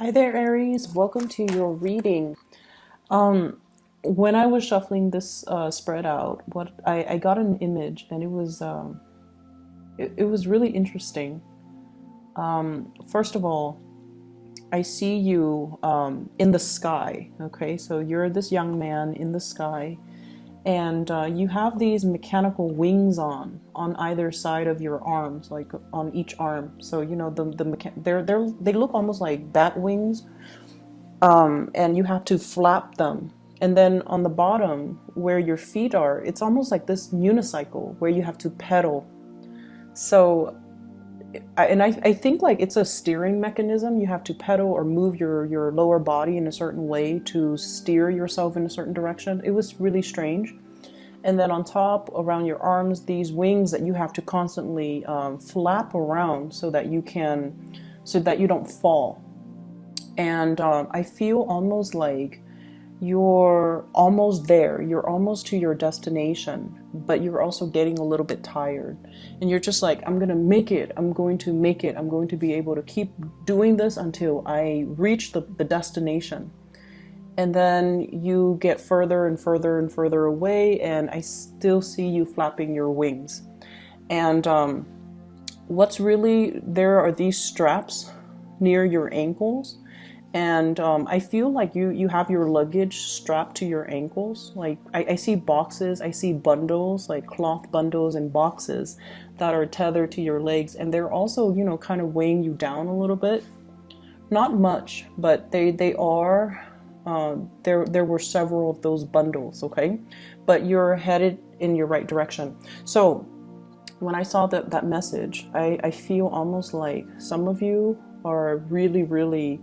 Hi there, Aries. Welcome to your reading. When I was shuffling this spread out, what I got an image, and it was really interesting. First of all, I see you in the sky. Okay, so you're this young man in the sky, and you have these mechanical wings on either side of your arms, like on each arm. So you know they look almost like bat wings, and you have to flap them. And then on the bottom where your feet are, it's almost like this unicycle where you have to pedal. So, I think like it's a steering mechanism. You have to pedal or move your lower body in a certain way to steer yourself in a certain direction. It was really strange. And then on top, around your arms, these wings that you have to constantly flap around so that you don't fall. And I feel almost like you're almost there. You're almost to your destination, but you're also getting a little bit tired. And you're just like, I'm going to make it. I'm going to make it. I'm going to be able to keep doing this until I reach the destination. And then you get further and further and further away, and I still see you flapping your wings. And what's really there are these straps near your ankles, and I feel like you have your luggage strapped to your ankles. Like I see boxes, I see bundles, like cloth bundles and boxes that are tethered to your legs, and they're also, you know, kind of weighing you down a little bit. Not much, but they are. There were several of those bundles, okay, but you're headed in your right direction. So when I saw that message, I feel almost like some of you are really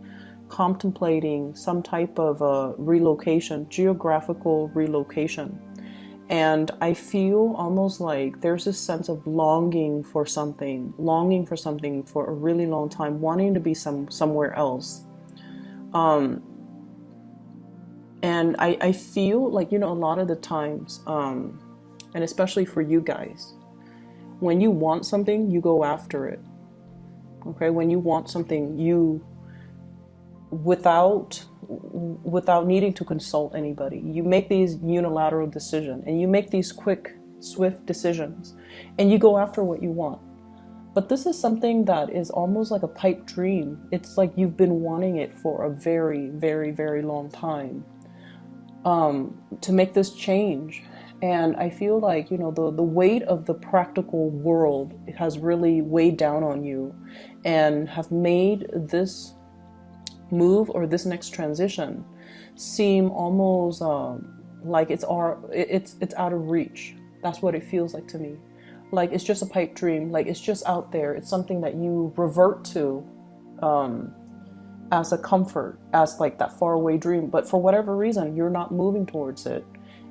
contemplating some type of relocation, geographical relocation. And I feel almost like there's this sense of longing for something for a really long time, wanting to be somewhere else. And I feel like, you know, a lot of the times, and especially for you guys, when you want something, you go after it. Okay, when you want something, you without needing to consult anybody, you make these unilateral decisions, and you make these quick, swift decisions, and you go after what you want. But this is something that is almost like a pipe dream. It's like you've been wanting it for a very long time, to make this change. And I feel like, you know, the weight of the practical world has really weighed down on you, and have made this move or this next transition seem almost like it's out of reach. That's what it feels like to me. Like it's just a pipe dream. Like it's just out there. It's something that you revert to as a comfort, as like that faraway dream. But for whatever reason, you're not moving towards it.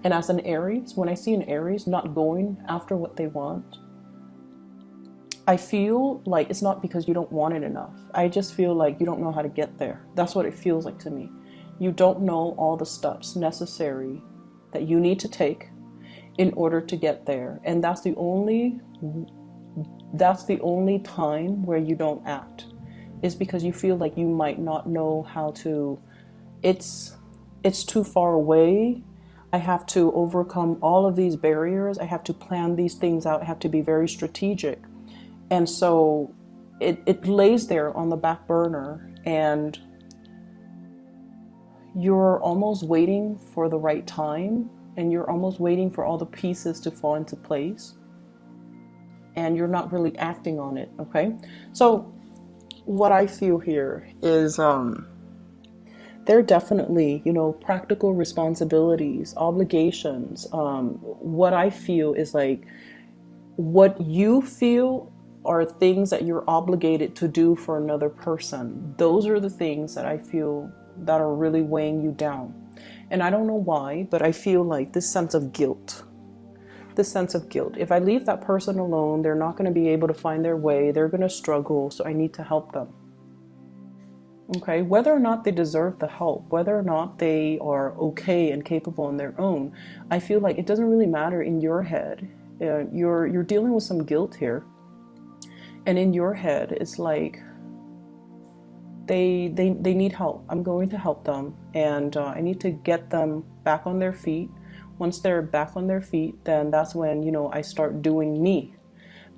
And as an Aries, when I see an Aries not going after what they want, I feel like it's not because you don't want it enough. I just feel like you don't know how to get there. That's what it feels like to me. You don't know all the steps necessary that you need to take in order to get there. And that's the only time where you don't act, is because you feel like you might not know how to. It's too far away. I have to overcome all of these barriers. I have to plan these things out. I have to be very strategic. And so it lays there on the back burner, and you're almost waiting for the right time, and you're almost waiting for all the pieces to fall into place, and you're not really acting on it, okay? So what I feel here is there are definitely, you know, practical responsibilities, obligations. What I feel is like what you feel are things that you're obligated to do for another person. Those are the things that I feel that are really weighing you down. And I don't know why, but I feel like this sense of guilt. If I leave that person alone, they're not going to be able to find their way. They're going to struggle, so I need to help them. Okay, whether or not they deserve the help, whether or not they are okay and capable on their own, I feel like it doesn't really matter in your head. You're dealing with some guilt here. And in your head, it's like they need help. I'm going to help them, and I need to get them back on their feet. Once they're back on their feet, then that's when, you know, I start doing me.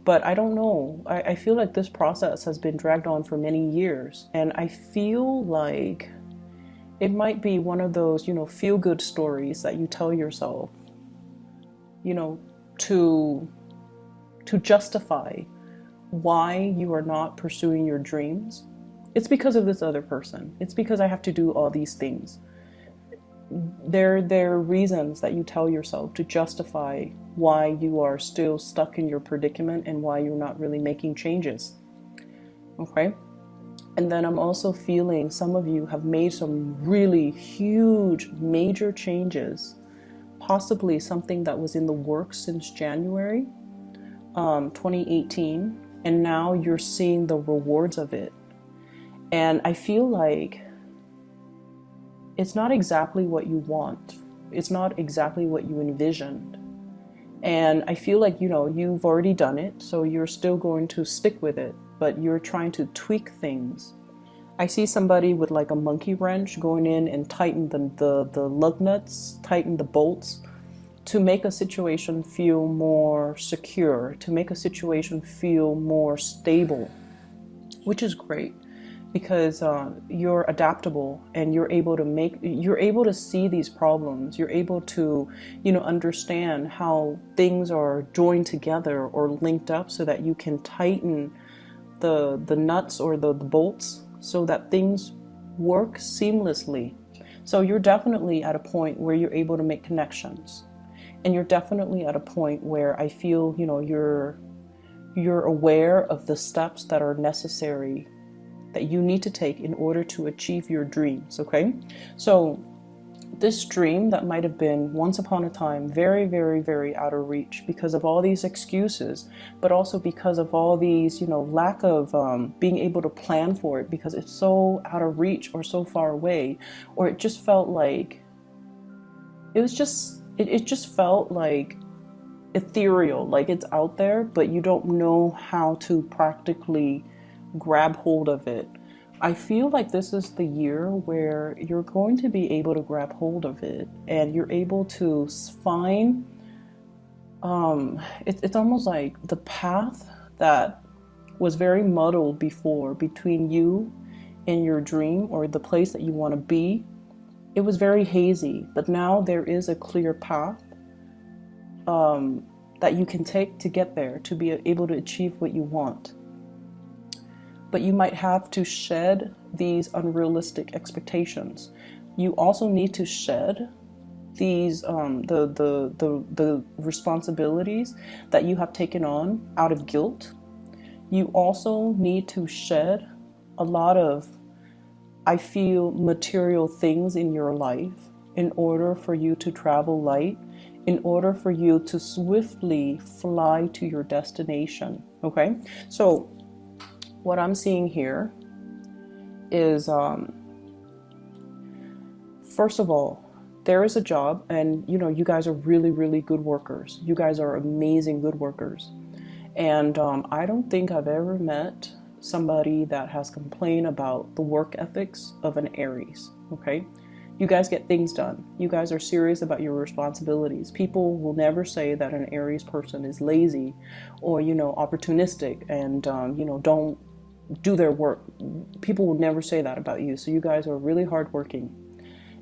But I don't know. I feel like this process has been dragged on for many years, and I feel like it might be one of those, you know, feel good stories that you tell yourself, you know, to justify why you are not pursuing your dreams. It's because of this other person. It's because I have to do all these things. There are reasons that you tell yourself to justify why you are still stuck in your predicament and why you're not really making changes. Okay? And then I'm also feeling some of you have made some really huge, major changes, possibly something that was in the works since January 2018, and now you're seeing the rewards of it. And I feel like it's not exactly what you want. It's not exactly what you envisioned. And I feel like, you know, you've already done it, so you're still going to stick with it, but you're trying to tweak things. I see somebody with like a monkey wrench going in and tighten the lug nuts, tighten the bolts to make a situation feel more secure, to make a situation feel more stable, which is great. Because you're adaptable and you're able to see these problems. You're able to, you know, understand how things are joined together or linked up so that you can tighten the nuts or the bolts so that things work seamlessly. So you're definitely at a point where you're able to make connections. And you're definitely at a point where I feel, you know, you're aware of the steps that are necessary, that you need to take in order to achieve your dreams. Okay, so this dream that might have been once upon a time very, very, very out of reach because of all these excuses, but also because of all these, you know, lack of being able to plan for it because it's so out of reach or so far away, or it just felt like it just felt like ethereal, like it's out there, but you don't know how to practically grab hold of it. I feel like this is the year where you're going to be able to grab hold of it and you're able to find it's almost like the path that was very muddled before between you and your dream or the place that you want to be. It was very hazy, but now there is a clear path that you can take to get there, to be able to achieve what you want. But you might have to shed these unrealistic expectations. You also need to shed these the responsibilities that you have taken on out of guilt. You also need to shed a lot of, I feel, material things in your life in order for you to travel light, in order for you to swiftly fly to your destination. Okay, so what I'm seeing here is, first of all, there is a job, and you know, you guys are really, really good workers. You guys are amazing good workers. And I don't think I've ever met somebody that has complained about the work ethics of an Aries. Okay, you guys get things done. You guys are serious about your responsibilities. People will never say that an Aries person is lazy or, you know, opportunistic and you know, don't do their work. People will never say that about you. So you guys are really hardworking,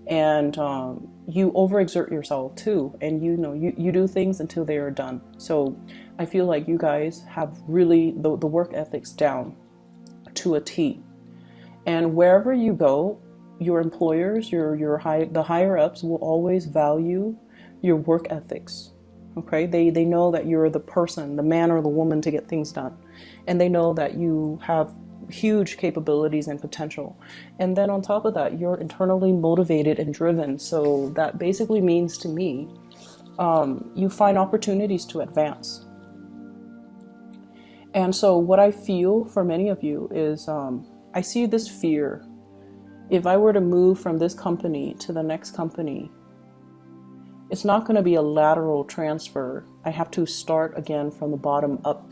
and you overexert yourself too, and you know, you do things until they are done. So I feel like you guys have really the work ethics down to a T. And wherever you go, your employers, the higher ups will always value your work ethics. Okay, they know that you're the person, the man or the woman to get things done. And they know that you have huge capabilities and potential. And then on top of that, you're internally motivated and driven. So that basically means to me, you find opportunities to advance. And so what I feel for many of you is, I see this fear. If I were to move from this company to the next company, it's not going to be a lateral transfer. I have to start again from the bottom up.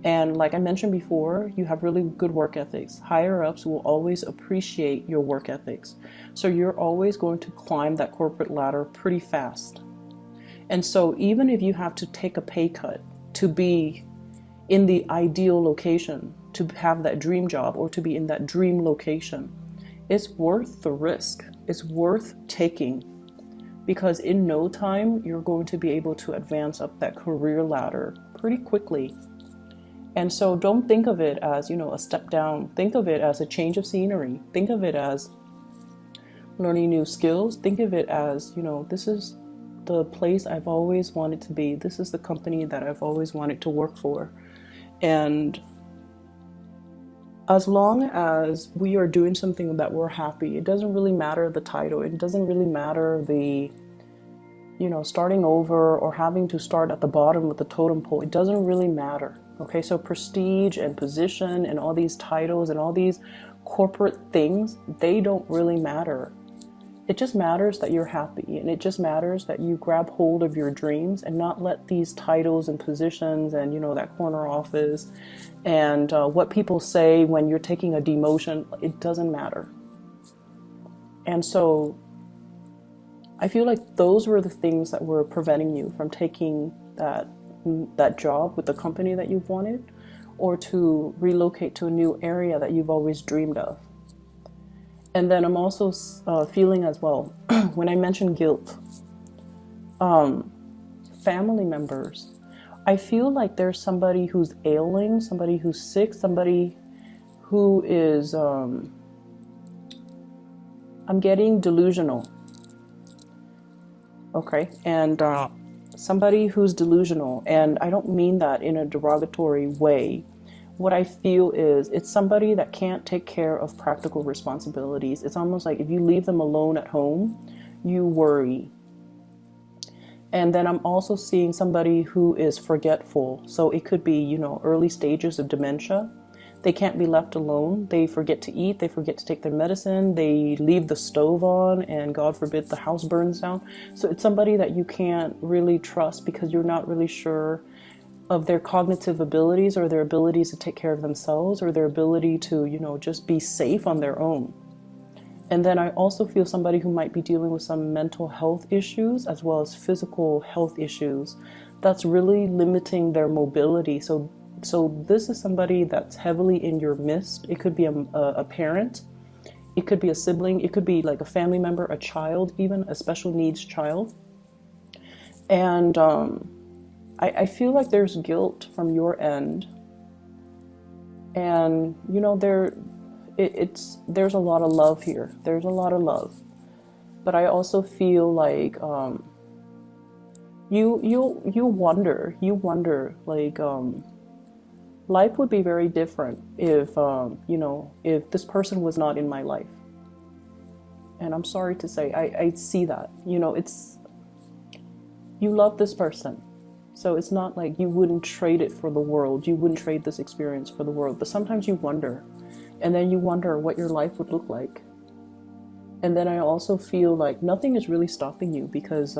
And like I mentioned before, you have really good work ethics. Higher ups will always appreciate your work ethics. So you're always going to climb that corporate ladder pretty fast. And so even if you have to take a pay cut to be in the ideal location, to have that dream job or to be in that dream location, it's worth the risk. It's worth taking, because in no time you're going to be able to advance up that career ladder pretty quickly. And so don't think of it as, a step down. Think of it as a change of scenery. Think of it as learning new skills. Think of it as, this is the place I've always wanted to be. This is the company that I've always wanted to work for. And as long as we are doing something that we're happy, it doesn't really matter the title. It doesn't really matter the, starting over or having to start at the bottom with the totem pole. It doesn't really matter. Okay, so prestige and position and all these titles and all these corporate things, they don't really matter. It just matters that you're happy, and it just matters that you grab hold of your dreams and not let these titles and positions and, that corner office and what people say when you're taking a demotion, it doesn't matter. And so I feel like those were the things that were preventing you from taking that job with the company that you've wanted, or to relocate to a new area that you've always dreamed of. And then I'm also feeling as well, when I mention guilt, family members, I feel like there's somebody who's ailing, somebody who's sick, somebody who is, I'm getting delusional. Okay, and somebody who's delusional, and I don't mean that in a derogatory way. What I feel is it's somebody that can't take care of practical responsibilities. It's almost like if you leave them alone at home, you worry. And then I'm also seeing somebody who is forgetful. So it could be, early stages of dementia. They can't be left alone. They forget to eat. They forget to take their medicine. They leave the stove on, and God forbid the house burns down. So it's somebody that you can't really trust because you're not really sure of their cognitive abilities or their abilities to take care of themselves or their ability to, just be safe on their own. And then I also feel somebody who might be dealing with some mental health issues as well as physical health issues that's really limiting their mobility. So this is somebody that's heavily in your midst. It could be a parent. It could be a sibling. It could be like a family member, a child, even a special needs child. And I feel like there's guilt from your end. And, there's a lot of love here. There's a lot of love. But I also feel like you wonder like life would be very different if if this person was not in my life. And I'm sorry to say, I see that. It's, you love this person. So it's not like you wouldn't trade it for the world. You wouldn't trade this experience for the world. But sometimes you wonder. And then you wonder what your life would look like. And then I also feel like nothing is really stopping you because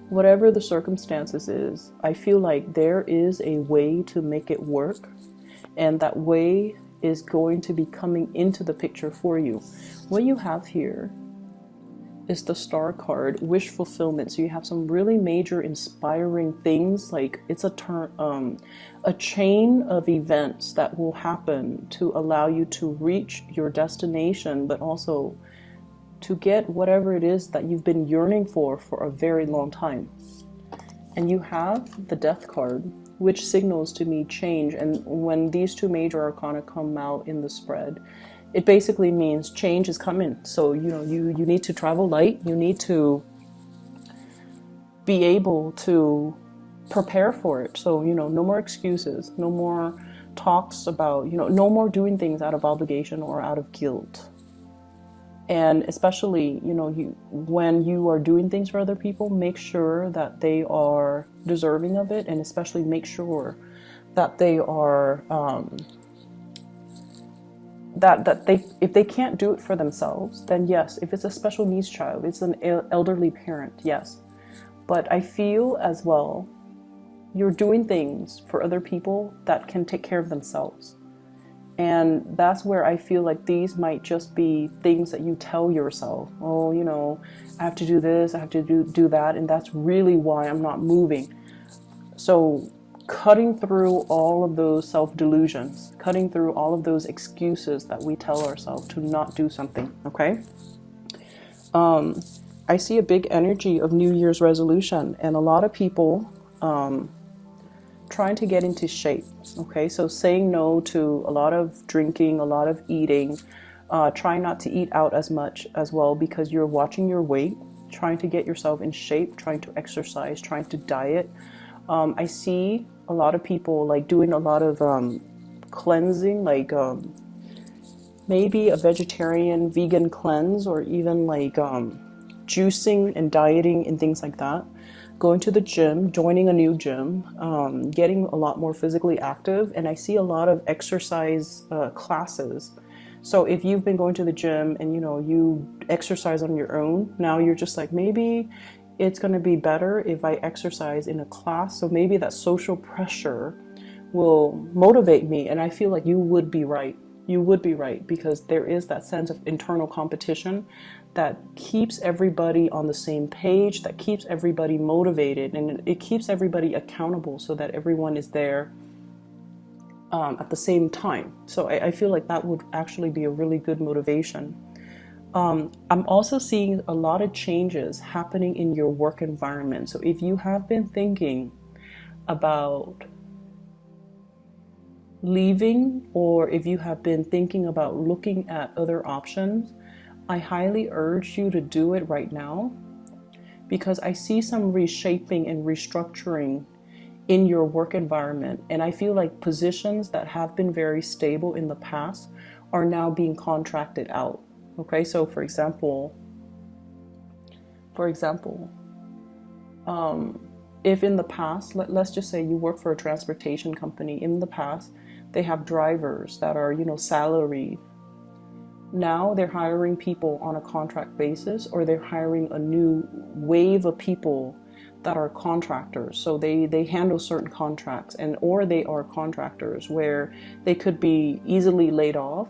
whatever the circumstances is, I feel like there is a way to make it work. And that way is going to be coming into the picture for you. What you have here is the Star card, wish fulfillment. So you have some really major inspiring things, like it's a chain of events that will happen to allow you to reach your destination, but also to get whatever it is that you've been yearning for a very long time. And you have the Death card, which signals to me change. And when these two major arcana come out in the spread, it basically means change is coming. So, you need to travel light. You need to be able to prepare for it. So, no more excuses, no more talks about, no more doing things out of obligation or out of guilt. And especially, when you are doing things for other people, make sure that they are deserving of it. And especially make sure that they are, if they can't do it for themselves, then yes, if it's a special needs child, it's an elderly parent, yes. But I feel as well you're doing things for other people that can take care of themselves. And that's where I feel like these might just be things that you tell yourself. Oh, you know, I have to do this, I have to do that, and that's really why I'm not moving. So cutting through all of those self-delusions, cutting through all of those excuses that we tell ourselves to not do something, okay? I see a big energy of New Year's resolution, and a lot of people trying to get into shape. Okay, so saying no to a lot of drinking, a lot of eating, trying not to eat out as much as well because you're watching your weight, trying to get yourself in shape, trying to exercise, trying to diet. I see a lot of people like doing a lot of cleansing, like maybe a vegetarian, vegan cleanse, or even like juicing and dieting and things like that. Going to the gym, joining a new gym, getting a lot more physically active, and I see a lot of exercise classes. So if you've been going to the gym and you exercise on your own, now you're just like, maybe it's going to be better if I exercise in a class. So maybe that social pressure will motivate me, and I feel like you would be right. You would be right, because there is that sense of internal competition that keeps everybody on the same page, that keeps everybody motivated, and it keeps everybody accountable so that everyone is there at the same time. So I feel like that would actually be a really good motivation. I'm also seeing a lot of changes happening in your work environment. So if you have been thinking about leaving, or if you have been thinking about looking at other options, I highly urge you to do it right now, because I see some reshaping and restructuring in your work environment. And I feel like positions that have been very stable in the past are now being contracted out. Okay, so for example, if in the past, let's just say you work for a transportation company, in the past, they have drivers that are, salaried. Now they're hiring people on a contract basis, or they're hiring a new wave of people that are contractors. So they handle certain contracts, or they are contractors where they could be easily laid off.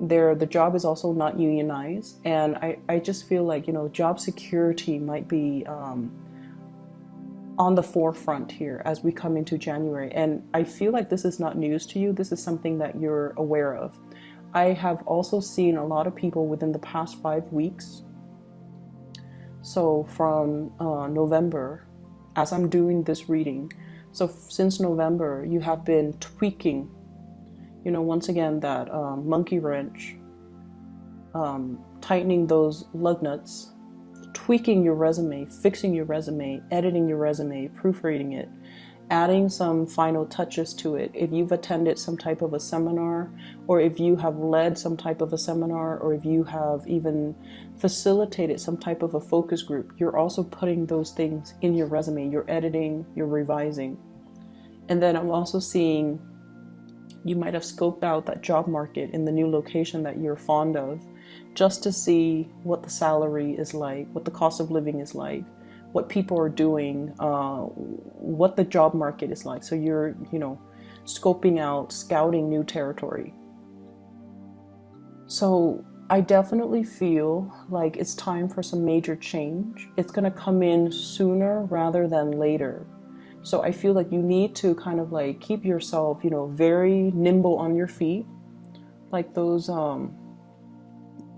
The job is also not unionized, and I just feel like job security might be on the forefront here as we come into January. And I feel like this is not news to you. This is something that you're aware of. I have also seen a lot of people within the past 5 weeks. So from November, as I'm doing this reading, so since November, you have been tweaking, once again, that monkey wrench, tightening those lug nuts, tweaking your resume, fixing your resume, editing your resume, proofreading it, adding some final touches to it. If you've attended some type of a seminar, or if you have led some type of a seminar, or if you have even facilitated some type of a focus group, you're also putting those things in your resume. You're editing, you're revising. And then I'm also seeing you might have scoped out that job market in the new location that you're fond of, just to see what the salary is like, what the cost of living is like, what people are doing, what the job market is like. So you're, scoping out, scouting new territory. So I definitely feel like it's time for some major change. It's going to come in sooner rather than later. So I feel like you need to kind of like keep yourself, very nimble on your feet, like those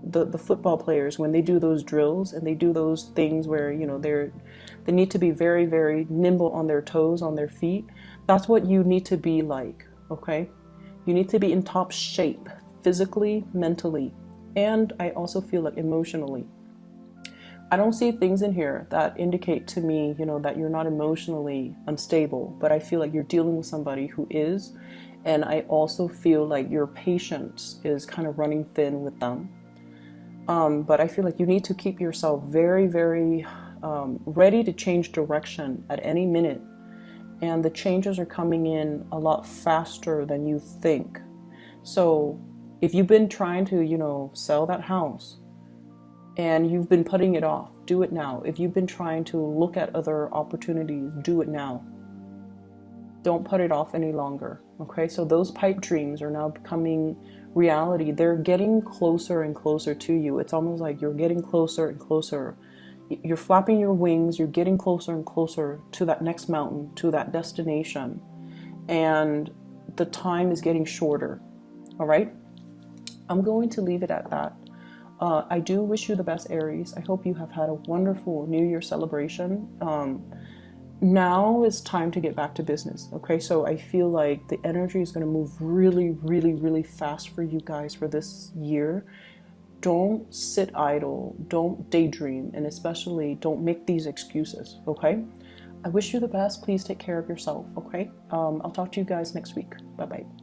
the football players, when they do those drills and they do those things where they need to be very, very nimble on their toes, on their feet. That's what you need to be like. Okay, you need to be in top shape physically, mentally, and I also feel like emotionally. I don't see things in here that indicate to me, that you're not emotionally unstable, but I feel like you're dealing with somebody who is, and I also feel like your patience is kind of running thin with them. But I feel like you need to keep yourself very, very ready to change direction at any minute. And the changes are coming in a lot faster than you think. So if you've been trying to, sell that house and you've been putting it off, Do it now. If you've been trying to look at other opportunities, do it now. Don't put it off any longer. Okay, so those pipe dreams are now becoming reality. They're getting closer and closer to you. It's almost like you're getting closer and closer. You're flapping your wings, you're getting closer and closer to that next mountain, to that destination. And the time is getting shorter. All right, I'm going to leave it at that. I do wish you the best, Aries. I hope you have had a wonderful New Year celebration. Now it's time to get back to business. Okay, so I feel like the energy is going to move really, really, really fast for you guys for this year. Don't sit idle, don't daydream, and especially don't make these excuses. Okay, I wish you the best. Please take care of yourself. Okay, I'll talk to you guys next week. Bye bye.